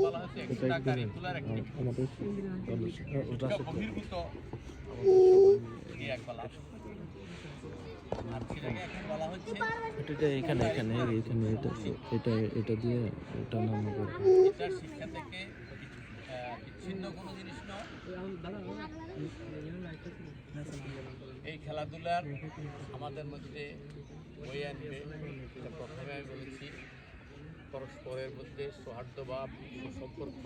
বলা হচ্ছে extra curricular activity বহির্ভূত ক্রিয়াকলাপ। আর সেটাকে এখন বলা হচ্ছে এটা এখানে এটা দিয়ে এটা নাম করব। এটার শিক্ষা থেকে বিচ্ছিন্ন কোনো জিনিস নয়। এই খেলাধুলার আমাদের মধ্যে বয়ে আনবে। প্রথমে আমি বলেছি পরস্পরের মধ্যে সৌহার্দ্যভাব, সুসম্পর্ক,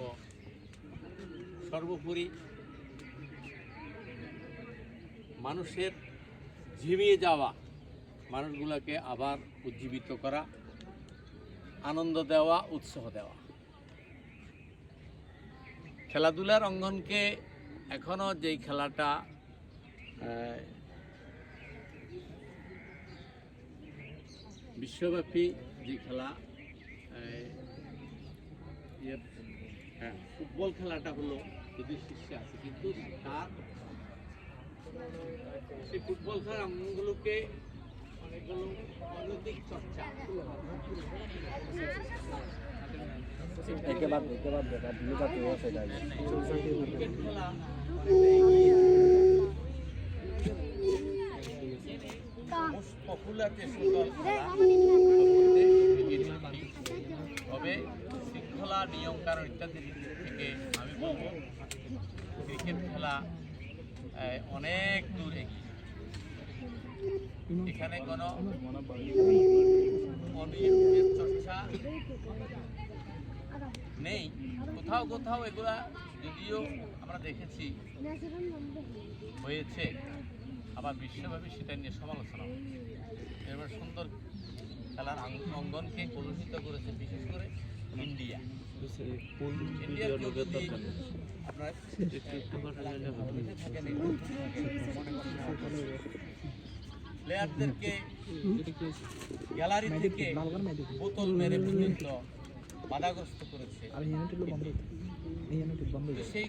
সর্বোপরি মানুষের ঝিমিয়ে যাওয়া মানুষগুলোকে আবার উজ্জীবিত করা, আনন্দ দেওয়া, উৎসাহ দেওয়া। খেলাধুলার অঙ্গনকে এখনও যেই খেলাটা বিশ্বব্যাপী যে খেলা ফুটবল খেলাটা হলো যদি শীর্ষে আছে, কিন্তু তার সেই ফুটবল খেলার অঙ্গনগুলোকে অনেকগুলো অনৈতিক চর্চা তবে শৃঙ্খলা, নিয়ম কানুন ইত্যাদি থেকে আমি বলব ক্রিকেট খেলা অনেক দূর এগিয়ে। এখানে কোনো অনিয়মের চর্চা নেই। কোথাও কোথাও এগুলা যদিও আমরা দেখেছি হয়েছে, আবার বিশ্বব্যাপী সেটা নিয়ে সমালোচনা হয়েছে। এবার সুন্দর খেলার অঙ্গনকে কলুষিত করেছে বিশেষ করে ইন্ডিয়া। আপনার প্লেয়ারদেরকে গ্যালারি থেকে বোতল মেরে পর্যন্ত বাধাগ্রস্ত করেছে। সেই